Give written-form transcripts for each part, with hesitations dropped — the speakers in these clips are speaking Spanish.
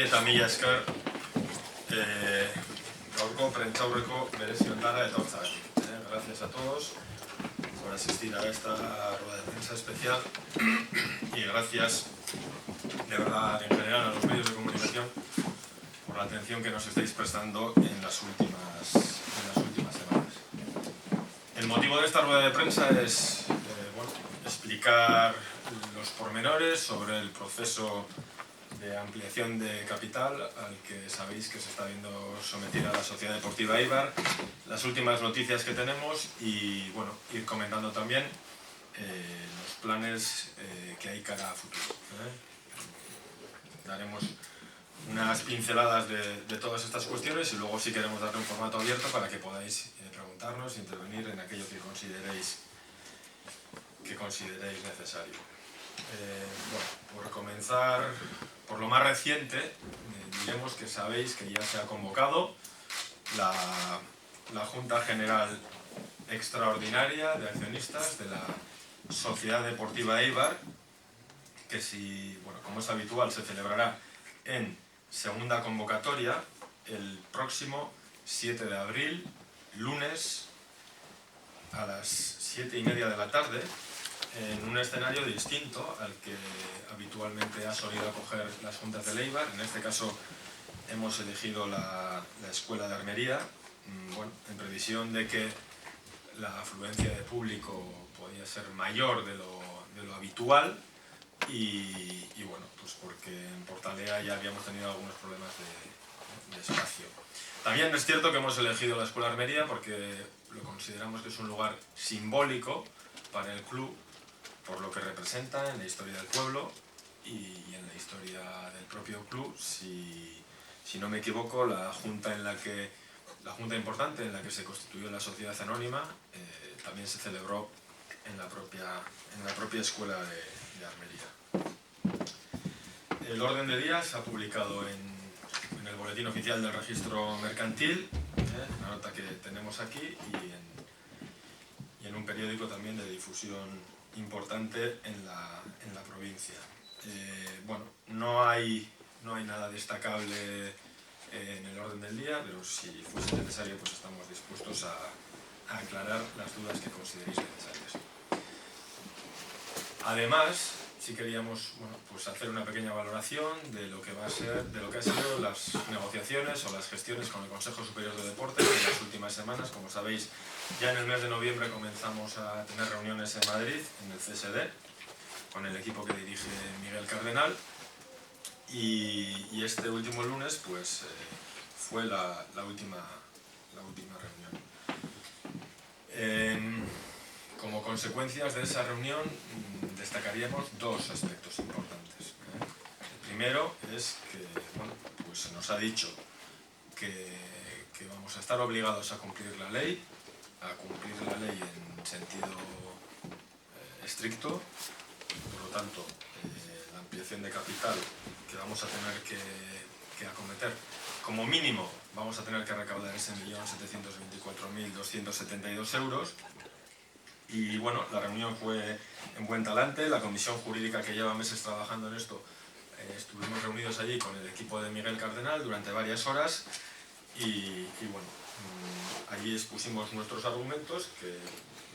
eta mila esker gaurko prentsaurreko berezioetara etortzeagatik. Gracias a todos por asistir a esta rueda de prensa especial y gracias de verdad en general a los medios de comunicación por la atención que nos estáis prestando en las últimas semanas. El motivo de esta rueda de prensa es explicar los pormenores sobre el proceso de ampliación de capital al que sabéis que se está viendo sometida la Sociedad Deportiva Eibar, las últimas noticias que tenemos y ir comentando también los planes que hay cara a futuro. Daremos unas pinceladas de todas estas cuestiones y luego sí queremos darle un formato abierto para que podáis preguntarnos e intervenir en aquello que consideréis necesario. Por comenzar por lo más reciente, diremos que sabéis que ya se ha convocado la Junta General Extraordinaria de Accionistas de la Sociedad Deportiva Eibar, que como es habitual, se celebrará en segunda convocatoria el próximo 7 de abril, lunes, a las 7:30 de la tarde, en un escenario distinto al que habitualmente ha solido acoger las juntas de Eibar. En este caso hemos elegido la Escuela de Armería, en previsión de que la afluencia de público podía ser mayor de lo habitual y pues porque en Portalea ya habíamos tenido algunos problemas de espacio. También es cierto que hemos elegido la Escuela de Armería porque lo consideramos que es un lugar simbólico para el club, por lo que representa en la historia del pueblo y en la historia del propio club. Si no me equivoco, la junta importante en la que se constituyó la sociedad anónima también se celebró en la propia escuela de Armería. El orden de día se ha publicado en el boletín oficial del registro mercantil, la nota que tenemos aquí, y en un periódico también de difusión importante en la provincia. No hay nada destacable en el orden del día, pero si fuese necesario pues estamos dispuestos a aclarar las dudas que consideréis necesarias. Además, sí queríamos hacer una pequeña valoración de lo que han sido las negociaciones o las gestiones con el Consejo Superior de Deportes en las últimas semanas. Como sabéis, ya en el mes de noviembre comenzamos a tener reuniones en Madrid, en el CSD, con el equipo que dirige Miguel Cardenal, y este último lunes fue la última reunión. Como consecuencias de esa reunión destacaríamos dos aspectos importantes. El primero es que se nos ha dicho que vamos a estar obligados a cumplir la ley en sentido estricto. Por lo tanto, la ampliación de capital que vamos a tener que acometer, como mínimo vamos a tener que recaudar ese 1.724.272 euros. Y la reunión fue en buen talante. La comisión jurídica que lleva meses trabajando en esto, estuvimos reunidos allí con el equipo de Miguel Cardenal durante varias horas y allí expusimos nuestros argumentos que,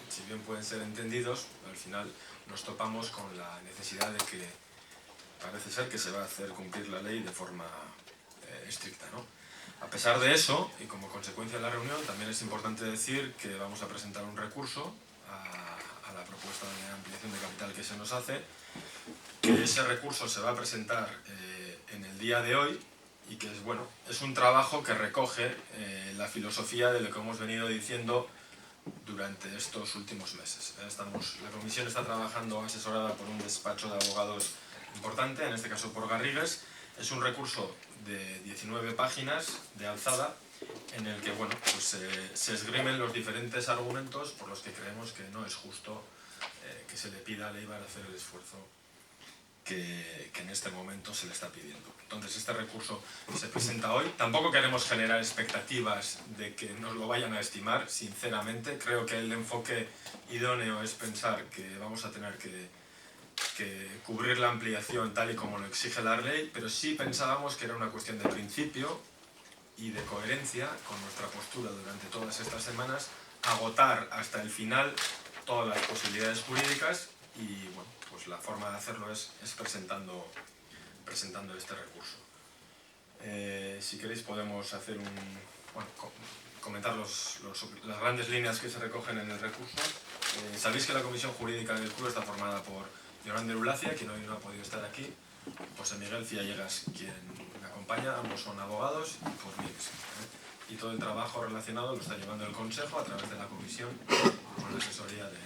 si bien pueden ser entendidos, al final nos topamos con la necesidad de que parece ser que se va a hacer cumplir la ley de forma estricta, ¿no? A pesar de eso, y como consecuencia de la reunión, también es importante decir que vamos a presentar un recurso a la propuesta de ampliación de capital que se nos hace, que ese recurso se va a presentar en el día de hoy y que es un trabajo que recoge la filosofía de lo que hemos venido diciendo durante estos últimos meses. La comisión está trabajando asesorada por un despacho de abogados importante, en este caso por Garrigues. Es un recurso de 19 páginas de alzada en el que se esgrimen los diferentes argumentos por los que creemos que no es justo que se le pida a Eibar hacer el esfuerzo que en este momento se le está pidiendo. Entonces este recurso se presenta hoy. Tampoco queremos generar expectativas de que nos lo vayan a estimar, sinceramente. Creo que el enfoque idóneo es pensar que vamos a tener que que cubrir la ampliación tal y como lo exige la ley, pero sí pensábamos que era una cuestión de principio y de coherencia con nuestra postura durante todas estas semanas, agotar hasta el final todas las posibilidades jurídicas y bueno, pues la forma de hacerlo es presentando este recurso. Si queréis podemos hacer comentar las grandes líneas que se recogen en el recurso. Sabéis que la Comisión Jurídica del Club está formada por Yolanda Ulacia, quien hoy no ha podido estar aquí, José Miguel Ciallegas, quien me acompaña, ambos son abogados, y por mí. Y todo el trabajo relacionado lo está llevando el Consejo a través de la Comisión con la asesoría de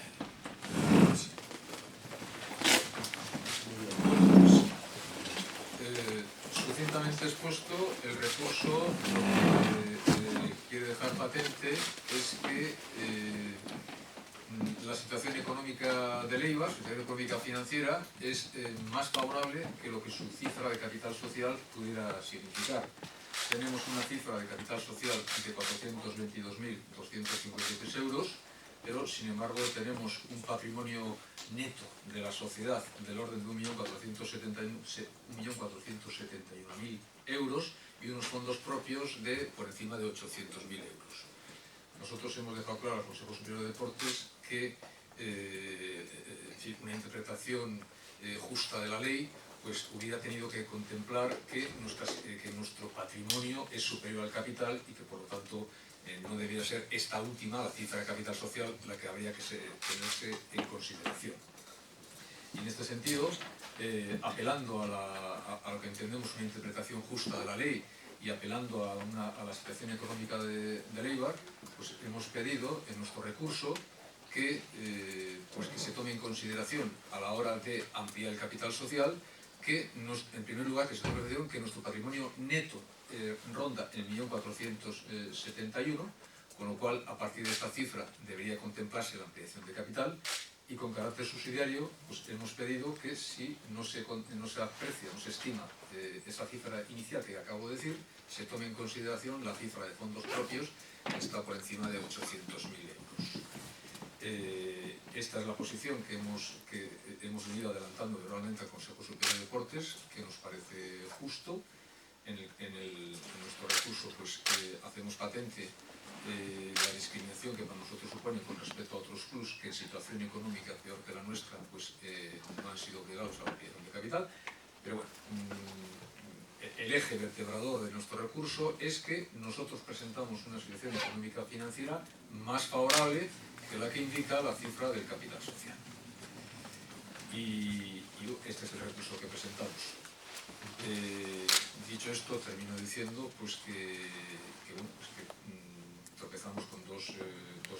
Suficientemente expuesto, el recurso lo que quiere dejar patente es que la situación económica del EIBAR, la situación económica financiera, es más favorable que lo que su cifra de capital social pudiera significar. Tenemos una cifra de capital social de 422.253 euros, pero sin embargo tenemos un patrimonio neto de la sociedad del orden de 1.471.000 euros y unos fondos propios de por encima de 800.000 euros. Nosotros hemos dejado claro al Consejo Superior de Deportes que una interpretación justa de la ley pues hubiera tenido que contemplar que nuestro patrimonio es superior al capital y que por lo tanto no debiera ser esta última, la cifra de capital social, la que habría que tenerse en consideración. Y en este sentido, apelando a lo que entendemos una interpretación justa de la ley y apelando a la situación económica de EIBAR, pues hemos pedido en nuestro recurso que se tome en consideración a la hora de ampliar el capital social, en primer lugar, que se tome en consideración que nuestro patrimonio neto ronda el 1.471.000, con lo cual a partir de esta cifra debería contemplarse la ampliación de capital, y con carácter subsidiario pues hemos pedido que si no se aprecia, no se estima esa cifra inicial que acabo de decir, se tome en consideración la cifra de fondos propios que está por encima de 800.000 euros. Esta es la posición que hemos venido adelantando verbalmente al Consejo Superior de Deportes, que nos parece justo. En nuestro recurso pues, hacemos patente la discriminación que para nosotros supone con respecto a otros clubs que en situación económica peor que la nuestra pues, no han sido obligados a la ampliación de capital. Pero bueno, el eje vertebrador de nuestro recurso es que nosotros presentamos una situación económica financiera más favorable que la que indica la cifra del capital social. Y este es el recurso que presentamos. Dicho esto, termino diciendo pues, que tropezamos con dos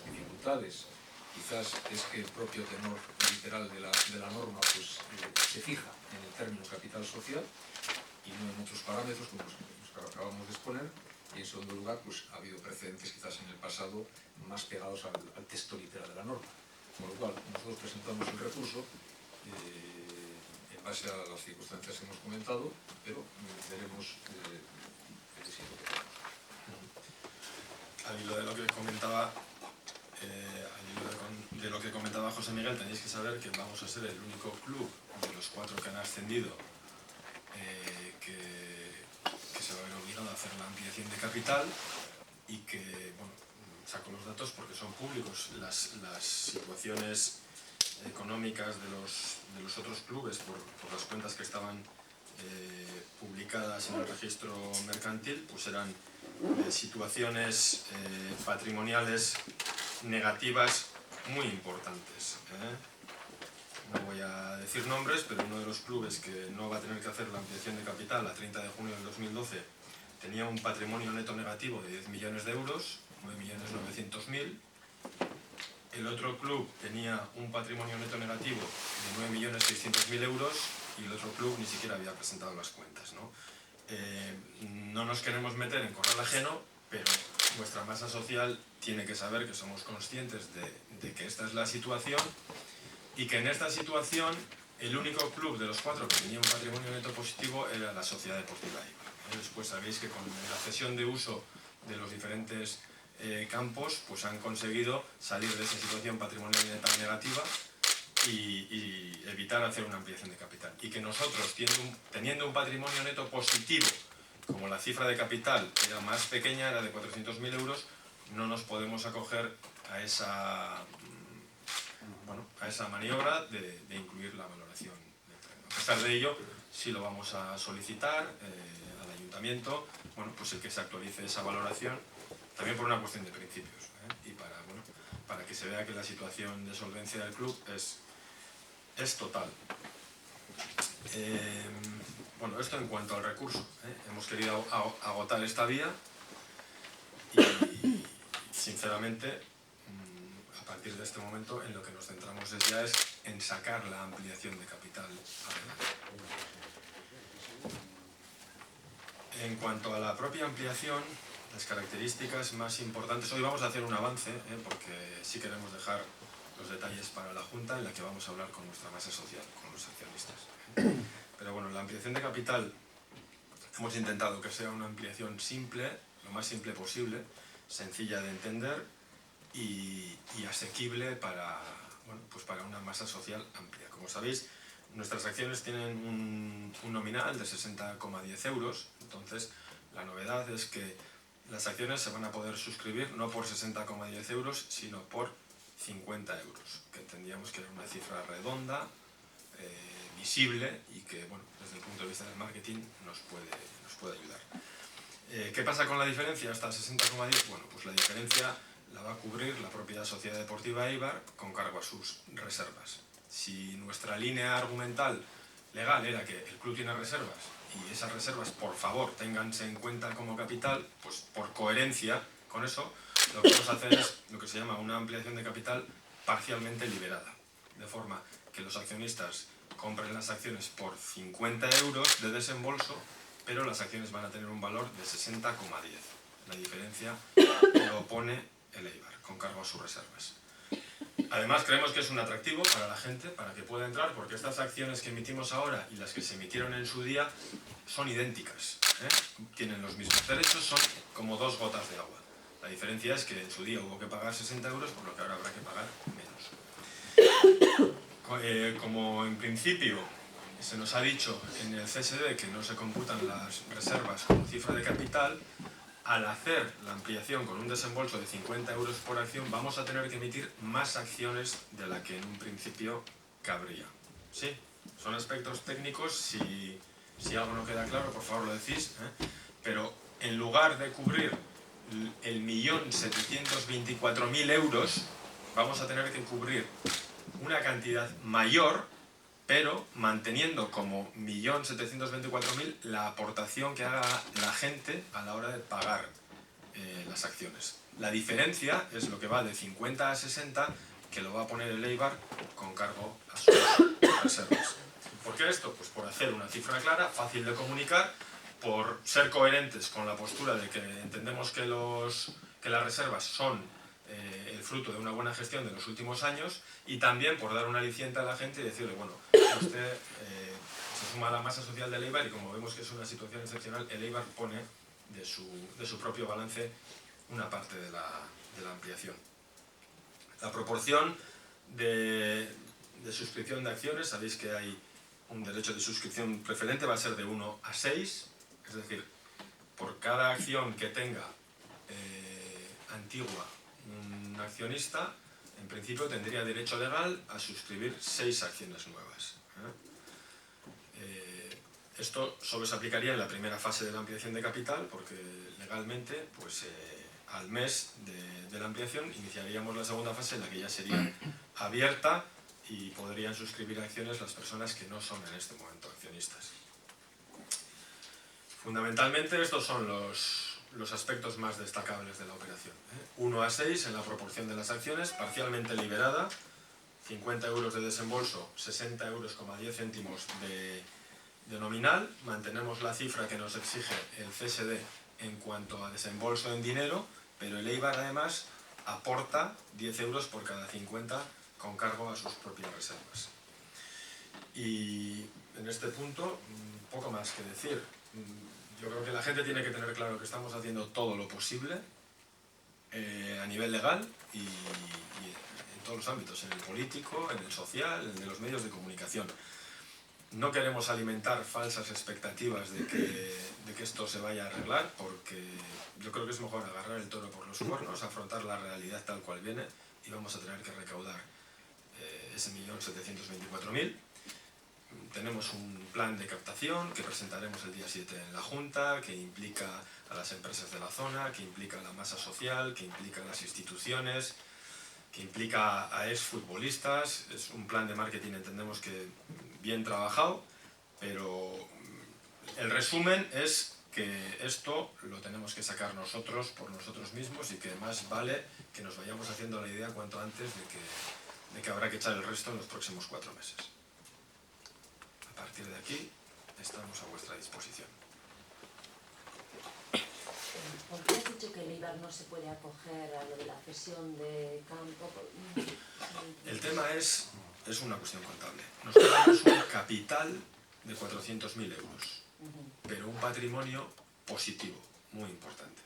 dificultades. Quizás es que el propio tenor literal de la norma pues, se fija en el término capital social y no en otros parámetros como los que acabamos de exponer, y en segundo lugar pues, ha habido precedentes quizás en el pasado más pegados al texto literal de la norma. Con lo cual nosotros presentamos el recurso en base a las circunstancias que hemos comentado, pero veremos el éxito que tenemos. Al hilo de lo que comentaba José Miguel, tenéis que saber que vamos a ser el único club de los 4 que han ascendido que se va a ver obligado a hacer la ampliación de capital y que, bueno, saco los datos porque son públicos. Las situaciones económicas de los otros clubes por las cuentas que estaban publicadas en el registro mercantil, pues eran situaciones patrimoniales negativas muy importantes. No voy a decir nombres, pero uno de los clubes que no va a tener que hacer la ampliación de capital a 30 de junio del 2012 tenía un patrimonio neto negativo de 10 millones de euros, 9.900.000. El otro club tenía un patrimonio neto negativo de 9.600.000 euros y el otro club ni siquiera había presentado las cuentas, ¿no? No nos queremos meter en corral ajeno, pero nuestra masa social tiene que saber que somos conscientes de que esta es la situación y que en esta situación el único club de los 4 que tenía un patrimonio neto positivo era la Sociedad Deportiva EIBAR. Después sabéis que con la cesión de uso de los diferentes campos pues han conseguido salir de esa situación patrimonial neta negativa y evitar hacer una ampliación de capital. Y que nosotros, teniendo un patrimonio neto positivo, como la cifra de capital era más pequeña, era de 400.000 euros, no nos podemos acoger a esa maniobra de incluir la valoración del terreno. A pesar de ello, sí lo vamos a solicitar al ayuntamiento, bueno, pues el que se actualice esa valoración, también por una cuestión de principios, y para que se vea que la situación de solvencia del club es total. Bueno, esto en cuanto al recurso. Hemos querido agotar esta vía y, sinceramente, a partir de este momento, en lo que nos centramos ya es en sacar la ampliación de capital adelante. En cuanto a la propia ampliación, las características más importantes, hoy vamos a hacer un avance, porque sí queremos dejar los detalles para la Junta, en la que vamos a hablar con nuestra masa social, con los accionistas. Pero bueno, la ampliación de capital hemos intentado que sea una ampliación simple, lo más simple posible, sencilla de entender y asequible para una masa social amplia. Como sabéis, nuestras acciones tienen un nominal de 60,10 euros, entonces la novedad es que las acciones se van a poder suscribir no por 60,10 euros, sino por 50 euros, que entendíamos que era una cifra redonda, visible y que, bueno, desde el punto de vista del marketing nos puede ayudar. ¿Qué pasa con la diferencia hasta 60,10? Bueno, pues la diferencia la va a cubrir la propia Sociedad Deportiva Eibar con cargo a sus reservas. Si nuestra línea argumental legal era que el club tiene reservas y esas reservas, por favor, ténganse en cuenta como capital, pues por coherencia con eso, lo que vamos a hacer es lo que se llama una ampliación de capital parcialmente liberada, de forma que los accionistas compren las acciones por 50 euros de desembolso, pero las acciones van a tener un valor de 60,10. La diferencia lo pone el Eibar, con cargo a sus reservas. Además, creemos que es un atractivo para la gente, para que pueda entrar, porque estas acciones que emitimos ahora y las que se emitieron en su día son idénticas, tienen los mismos derechos, son como dos gotas de agua. La diferencia es que en su día hubo que pagar 60 euros, por lo que ahora habrá que pagar menos. Como en principio se nos ha dicho en el CSD que no se computan las reservas como cifra de capital, al hacer la ampliación con un desembolso de 50 euros por acción, vamos a tener que emitir más acciones de la que en un principio cabría. ¿Sí? Son aspectos técnicos, si algo no queda claro, por favor lo decís, pero en lugar de cubrir el 1.724.000 euros, vamos a tener que cubrir una cantidad mayor, pero manteniendo como 1.724.000 la aportación que haga la gente a la hora de pagar las acciones. La diferencia es lo que va de 50 a 60, que lo va a poner el Eibar con cargo a sus reservas. ¿Por qué esto? Pues por hacer una cifra clara, fácil de comunicar, por ser coherentes con la postura de que entendemos que las reservas son el fruto de una buena gestión de los últimos años, y también por dar un aliciente a la gente y decirle, bueno, usted se suma a la masa social del Eibar y como vemos que es una situación excepcional, el Eibar pone de su propio balance una parte de la ampliación. La proporción de suscripción de acciones, sabéis que hay un derecho de suscripción preferente, va a ser de 1 a 6, es decir, por cada acción que tenga antigua un accionista, en principio tendría derecho legal a suscribir 6 acciones nuevas. Esto solo se aplicaría en la primera fase de la ampliación de capital, porque legalmente, pues al mes de la ampliación, iniciaríamos la segunda fase, en la que ya sería abierta y podrían suscribir acciones las personas que no son en este momento accionistas. Fundamentalmente estos son los aspectos más destacables de la operación. 1 a 6 en la proporción de las acciones, parcialmente liberada, 50 euros de desembolso, 60 euros, 10 céntimos de nominal. Mantenemos la cifra que nos exige el CSD en cuanto a desembolso en dinero, pero el Eibar además aporta 10 euros por cada 50 con cargo a sus propias reservas. Y en este punto, poco más que decir. Yo creo que la gente tiene que tener claro que estamos haciendo todo lo posible a nivel legal y todos los ámbitos, en el político, en el social, en el de los medios de comunicación. No queremos alimentar falsas expectativas de que esto se vaya a arreglar, porque yo creo que es mejor agarrar el toro por los cuernos, afrontar la realidad tal cual viene, y vamos a tener que recaudar ese 1.724.000. Tenemos un plan de captación que presentaremos el día 7 en la Junta, que implica a las empresas de la zona, que implica a la masa social, que implica a las instituciones, que implica a exfutbolistas. Es un plan de marketing, entendemos que bien trabajado, pero el resumen es que esto lo tenemos que sacar nosotros por nosotros mismos, y que más vale que nos vayamos haciendo la idea cuanto antes de que habrá que echar el resto en los próximos 4 meses. A partir de aquí estamos a vuestra disposición. ¿Por qué has dicho que el Eibar no se puede acoger a lo de la cesión de campo? El tema es una cuestión contable. Nosotros tenemos un capital de 400.000 euros, pero un patrimonio positivo, muy importante.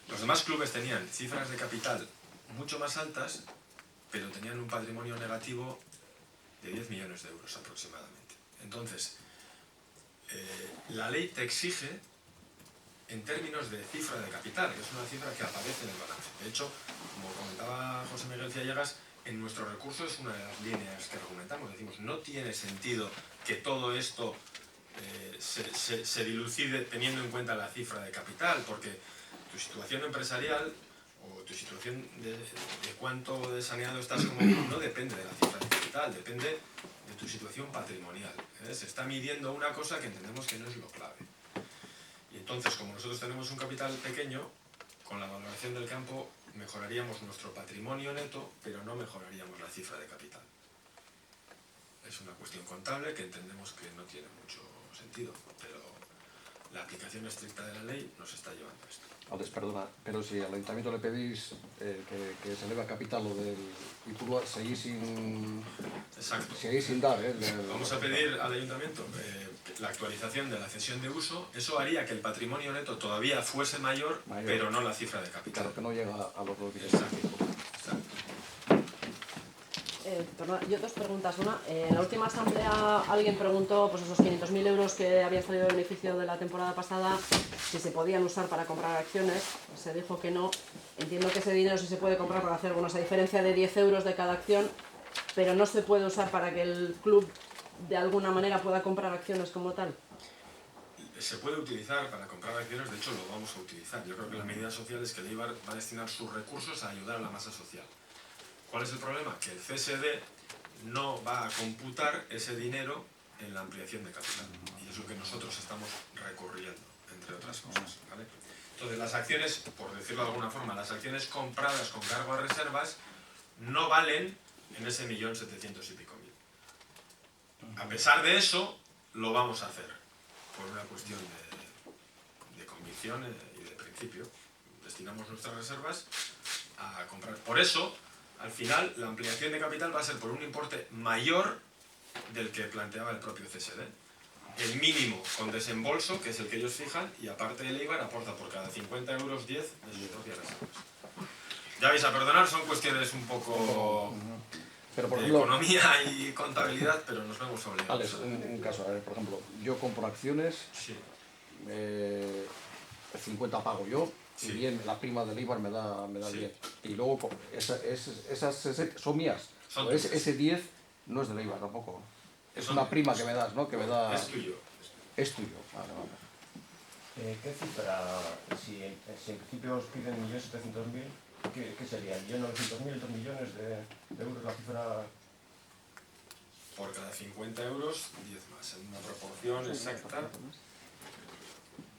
Los demás clubes tenían cifras de capital mucho más altas, pero tenían un patrimonio negativo de 10 millones de euros aproximadamente. Entonces, la ley te exige en términos de cifra de capital, que es una cifra que aparece en el balance. De hecho, como comentaba José Miguel Ciellagas, en nuestro recurso es una de las líneas que argumentamos. Decimos, no tiene sentido que todo esto se dilucide teniendo en cuenta la cifra de capital, porque tu situación empresarial o tu situación de cuánto de saneado estás como club no depende de la cifra de capital, depende de tu situación patrimonial. Se está midiendo una cosa que entendemos que no es lo clave. Y entonces, como nosotros tenemos un capital pequeño, con la valoración del campo mejoraríamos nuestro patrimonio neto, pero no mejoraríamos la cifra de capital. Es una cuestión contable que entendemos que no tiene mucho sentido, pero la aplicación estricta de la ley nos está llevando a esto. Alex, perdona, pero si al ayuntamiento le pedís que se eleve a capital lo del... y tú seguís sin... Exacto. Seguís sin dar, Vamos a pedir al ayuntamiento la actualización de la cesión de uso. Eso haría que el patrimonio neto todavía fuese mayor, pero no la cifra de capital. Claro, que no llega a los 2 millones. Exacto. Perdona, yo 2 preguntas. Una, en la última asamblea alguien preguntó pues esos 500.000 euros que habían salido de beneficio de la temporada pasada, si se podían usar para comprar acciones. Se dijo que no. Entiendo que ese dinero sí se puede comprar para hacer esa diferencia de 10 euros de cada acción, pero no se puede usar para que el club de alguna manera pueda comprar acciones como tal. Se puede utilizar para comprar acciones, de hecho lo vamos a utilizar. Yo creo que la medida social es que el Eibar va a destinar sus recursos a ayudar a la masa social. ¿Cuál es el problema? Que el CSD no va a computar ese dinero en la ampliación de capital. Y es lo que nosotros estamos recurriendo, entre otras cosas, ¿vale? Entonces, las acciones, por decirlo de alguna forma, las acciones compradas con cargo a reservas no valen en ese 1.700.000 y pico. A pesar de eso, lo vamos a hacer, por una cuestión de convicción y de principio. Destinamos nuestras reservas a comprar. Por eso, al final, la ampliación de capital va a ser por un importe mayor del que planteaba el propio CSD. El mínimo con desembolso, que es el que ellos fijan, y aparte el Eibar aporta por cada 50 euros 10 de sus propias reservas. Ya vais a perdonar, son cuestiones un poco pero, por de ejemplo, economía y contabilidad, pero nos vemos obligados. Alex, un caso, a ver, por ejemplo, yo compro acciones, Sí. 50 pago yo, Sí. y bien, la prima del Eibar me da Sí. 10. Y luego esas son mías. Son Pero tuyas. ese 10 no es del Eibar tampoco. Es Son una tuyas. prima que me das, ¿no? Que me da... Es tuyo. Es tuyo. Vale, vale. ¿Qué cifra, si en principio os piden 1.700.000, qué sería? ¿1.900.000, 2 millones de euros la cifra? Por cada 50 euros, 10 más, en una proporción exacta.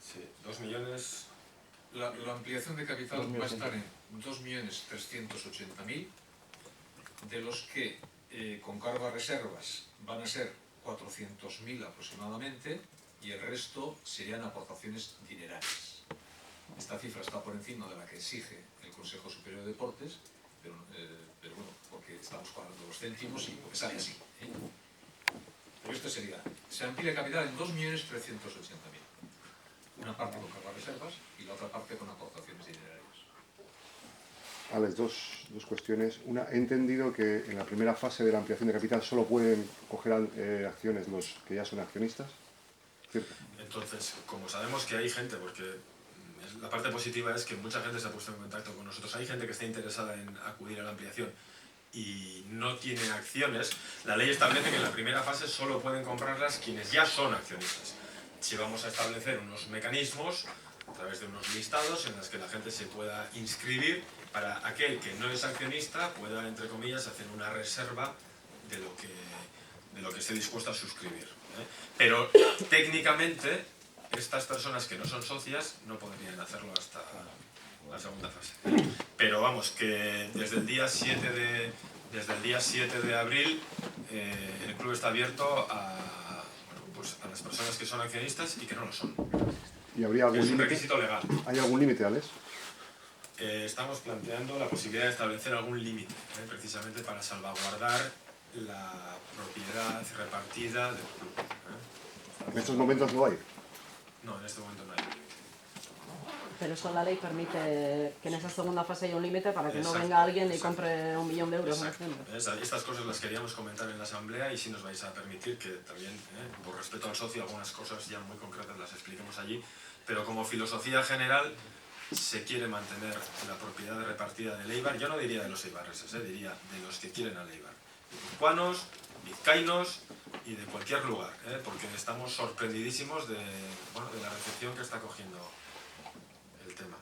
Sí, 2 millones. La ampliación de capital va a estar en 2.380.000, de los que con cargo a reservas van a ser 400.000 aproximadamente, y el resto serían aportaciones dinerarias. Esta cifra está por encima de la que exige el Consejo Superior de Deportes, pero bueno, porque estamos cuadrando los céntimos y porque sale así. Pero esto sería, se amplía capital en 2.380.000. Una parte con cargo a reservas y la otra parte con aportaciones dinerarias. Alex, dos cuestiones. Una, he entendido que en la primera fase de la ampliación de capital solo pueden coger acciones los que ya son accionistas. ¿Cierto? Entonces, como sabemos que hay gente, porque la parte positiva es que mucha gente se ha puesto en contacto con nosotros, hay gente que está interesada en acudir a la ampliación y no tiene acciones, la ley establece que en la primera fase solo pueden comprarlas quienes ya son accionistas. Si vamos a establecer unos mecanismos a través de unos listados en los que la gente se pueda inscribir para aquel que no es accionista pueda, entre comillas, hacer una reserva de lo que esté dispuesto a suscribir, ¿eh? Pero técnicamente estas personas que no son socias no podrían hacerlo hasta la segunda fase. Pero vamos, que desde el día 7 de abril el club está abierto a las personas que son accionistas y que no lo son. ¿Y habría algún es un límite? requisito legal. ¿Hay algún límite, Alex? Estamos planteando la posibilidad de establecer algún límite, precisamente para salvaguardar la propiedad repartida del club. ¿En estos momentos no hay? No, en este momento no hay límite. Pero eso la ley permite que en esa segunda fase haya un límite para que no Exacto, venga alguien y exacto. compre 1 millón de euros. Exacto. Estas cosas las queríamos comentar en la asamblea y si nos vais a permitir que también, por respeto al socio, algunas cosas ya muy concretas las expliquemos allí. Pero como filosofía general se quiere mantener la propiedad repartida del Eibar. Yo no diría de los eibarreses, diría de los que quieren al Eibar. Guipuzcoanos, vizcaínos y de cualquier lugar, porque estamos sorprendidísimos de la recepción que está cogiendo el tema.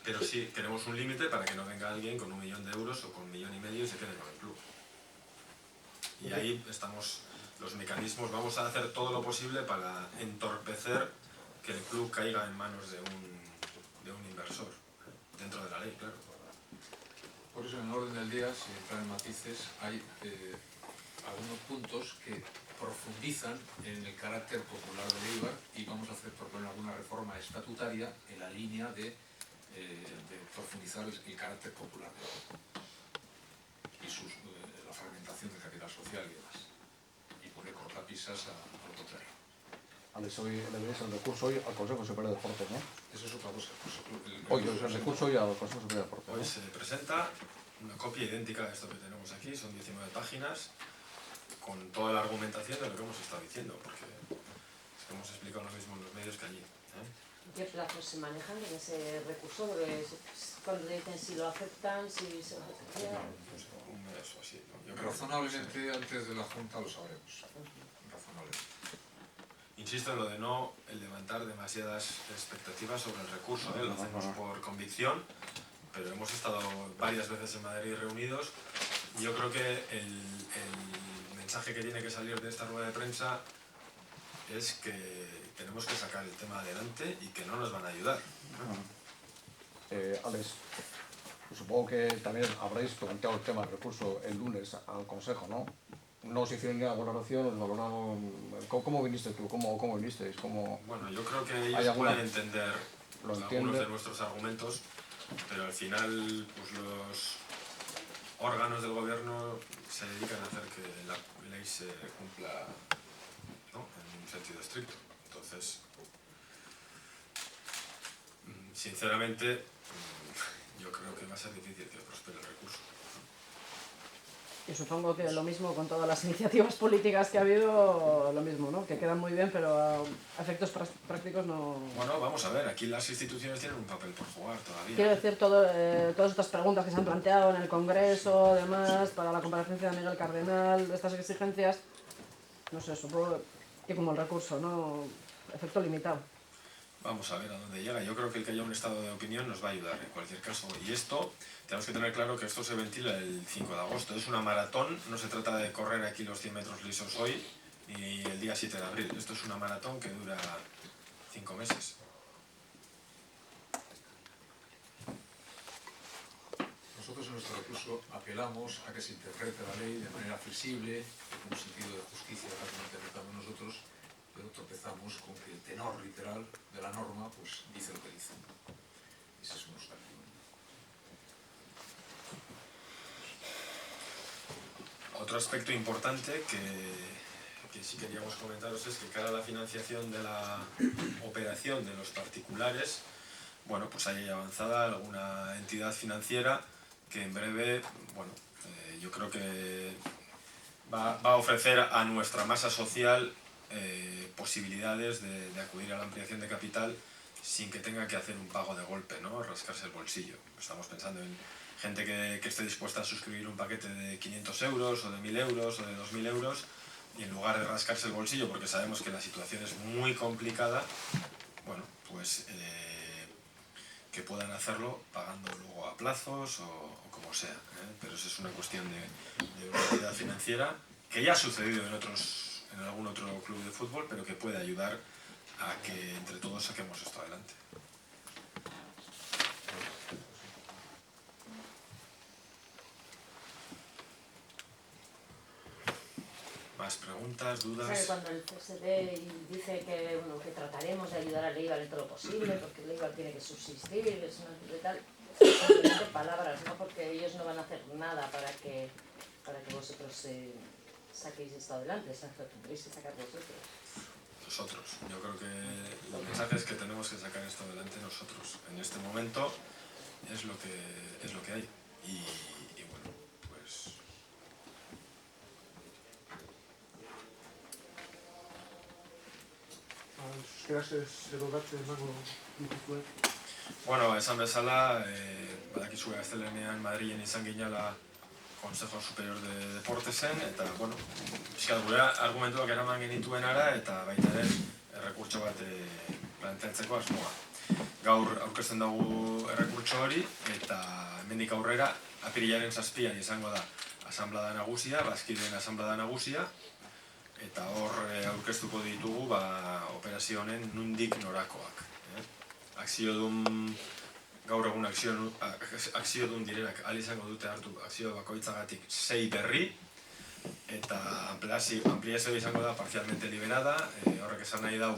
Pero sí, tenemos un límite para que no venga alguien con 1 millón de euros o con 1,5 millones y se quede con el club. Y ahí estamos, los mecanismos, vamos a hacer todo lo posible para entorpecer que el club caiga en manos de un inversor, dentro de la ley, claro. Por eso en el orden del día, sin entrar en matices, hay algunos puntos que profundizan en el carácter popular del Eibar y vamos a proponer alguna reforma estatutaria en la línea de profundizar el carácter popular del Eibar y la fragmentación del capital social y demás, y poner cortapisas a lo contrario. Alex, hoy le veis el recurso hoy al Consejo Superior de Deportes, ¿no? Eso es otra cosa. Hoy el recurso hoy al Consejo Superior de Deportes, ¿no? Hoy se presenta una copia idéntica de esto que tenemos aquí, son 19 páginas, con toda la argumentación de lo que hemos estado diciendo, porque hemos explicado lo mismo en los medios que allí. ¿Qué plazos se manejan en ese recurso? Porque cuando dicen si lo aceptan, si se acepta... Pues un mes o así, ¿no? Yo creo Razonablemente antes de la Junta lo sabremos. Razonablemente. Insisto en lo de no levantar demasiadas expectativas sobre el recurso, lo hacemos por convicción, pero hemos estado varias veces en Madrid reunidos. Yo creo que el mensaje que tiene que salir de esta rueda de prensa es que tenemos que sacar el tema adelante y que no nos van a ayudar. Alex, pues supongo que también habréis planteado el tema del recurso el lunes al Consejo, ¿no? No os hicieron ninguna valoración, os valoraron... ¿Cómo viniste tú? ¿Cómo vinisteis? Bueno, yo creo que ellos pueden entender algunos de nuestros argumentos, pero al final pues los órganos del gobierno se dedican a hacer que la ley se cumpla, ¿no?, en un sentido estricto. Entonces, sinceramente, yo creo que va a ser difícil que prospere el recurso. Y supongo que lo mismo con todas las iniciativas políticas que ha habido, lo mismo, ¿no? Que quedan muy bien, pero a efectos prácticos no... Bueno, vamos a ver, aquí las instituciones tienen un papel por jugar todavía. Quiero decir, todas estas preguntas que se han planteado en el Congreso, además, para la comparecencia de Miguel Cardenal, estas exigencias, no sé, supongo que como el recurso, ¿no? Efecto limitado. Vamos a ver a dónde llega. Yo creo que el que haya un estado de opinión nos va a ayudar en cualquier caso. Y esto, tenemos que tener claro que esto se ventila el 5 de agosto. Es una maratón, no se trata de correr aquí los 100 metros lisos hoy ni el día 7 de abril. Esto es una maratón que dura 5 meses. Nosotros en nuestro recurso apelamos a que se interprete la ley de manera flexible, con un sentido de justicia tal como interpretamos nosotros, pero tropezamos con que el tenor literal de la norma pues dice lo que dice. Ese es un obstáculo. Otro aspecto importante que sí queríamos comentaros es que cara a la financiación de la operación de los particulares, bueno, pues hay avanzada alguna entidad financiera que en breve, bueno, yo creo que va a ofrecer a nuestra masa social posibilidades de acudir a la ampliación de capital sin que tenga que hacer un pago de golpe, ¿no? Rascarse el bolsillo. Estamos pensando en gente que esté dispuesta a suscribir un paquete de 500 euros o de 1000 euros o de 2000 euros y en lugar de rascarse el bolsillo, porque sabemos que la situación es muy complicada, bueno, pues que puedan hacerlo pagando luego a plazos o como sea, ¿eh? Pero eso es una cuestión de una entidad financiera que ya ha sucedido en algún otro club de fútbol, pero que puede ayudar a que entre todos saquemos esto adelante. ¿Más preguntas, dudas? ¿Sabe cuando el CSD dice que, bueno, que trataremos de ayudar al Eibar en todo lo posible, porque el Eibar tiene que subsistir, es una de tal, simplemente palabras, ¿no? Porque ellos no van a hacer nada para que vosotros saquéis esto adelante, tendréis que sacar vosotros. Nosotros. Yo creo que el mensaje es que tenemos que sacar esto adelante nosotros. En este momento es lo que hay. Y bueno, pues... Bueno, esan bezala, badakizue gaztelenean Madrilen izan ginela Consejo Superior de Deportesen, eta, bueno, pixkat gure argumentuak eraman genituenara, eta baita ere, errekurtso bat planteatzeko asmoa. Gaur aurkezten dugu errekurtso hori, eta hemendik aurrera, apirilaren 7an izango da asanblada nagusia, bazkideen asanblada nagusia, eta hor aurkeztuko ditugu operazio honen nundik norakoak. Gaur egun akziodun direnak ahal izango dute hartu akzio bakoitzagatik 6 berri, eta ampliazioa izango da parcialmente liberada, horrek esan nahi dau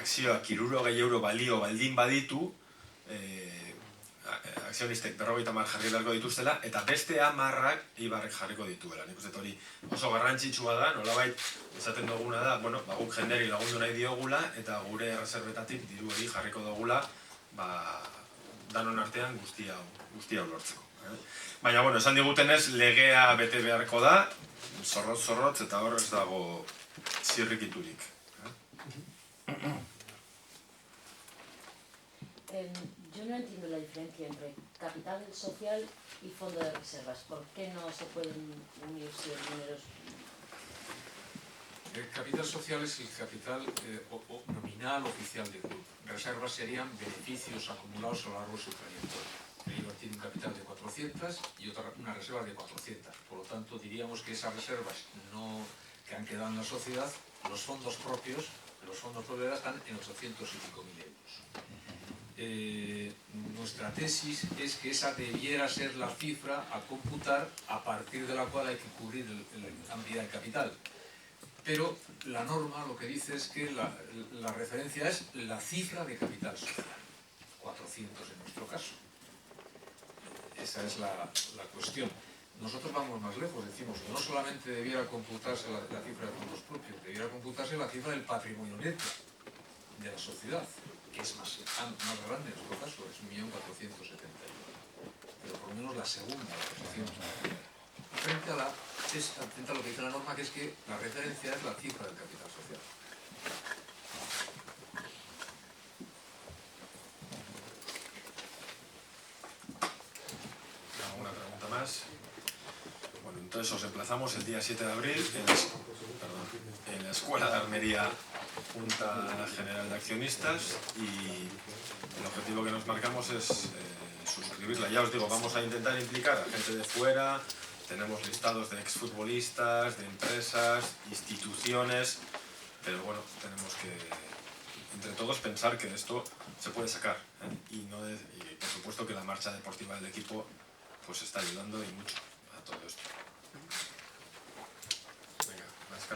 akzioak 60 euro balio baldin baditu, akzionistek 50 jarri beharko dituztela, eta beste 10 Eibarrek jarriko dituela. Nik uste hori oso garrantzitsua da, nolabait esaten duguna da, guk jenderi lagundu nahi diogula, eta gure erreserbetatik diru hori jarriko dugula, danon artean guzti hau lortzeko. Baina, esan digutenez, legea bete beharko da, zorrotz, eta hor ez dago zirrikiturik. Yo no entiendo la diferencia entre capital social y fondo de reservas. ¿Por qué no se pueden unir si el dinero es...? El capital social es el capital nominal oficial del club. Reservas serían beneficios acumulados a lo largo de su trayectoria. El Eibar tiene un capital de 400 y una reserva de 400. Por lo tanto, diríamos que esas reservas que han quedado en la sociedad, los fondos propios están en 800 y pico mil euros. Nuestra tesis es que esa debiera ser la cifra a computar a partir de la cual hay que cubrir la ampliedad del capital. Pero la norma lo que dice es que la referencia es la cifra de capital social, 400 en nuestro caso. Esa es la cuestión. Nosotros vamos más lejos, decimos que no solamente debiera computarse la cifra de fondos propios, debiera computarse la cifra del patrimonio neto de la sociedad, que es más grande en nuestro caso, es 1.470.000. Pero por lo menos la segunda posición. Frente a lo que dice la norma, que es que la referencia es la cifra del capital social. ¿Alguna pregunta más? Bueno, entonces os emplazamos el día 7 de abril en la Escuela de Almería, Junta General de Accionistas, y el objetivo que nos marcamos es suscribirla. Ya os digo, vamos a intentar implicar a gente de fuera. Tenemos listados de exfutbolistas, de empresas, instituciones, pero bueno, tenemos que entre todos pensar que esto se puede sacar, ¿eh? Y por supuesto que la marcha deportiva del equipo pues está ayudando y mucho a todo esto.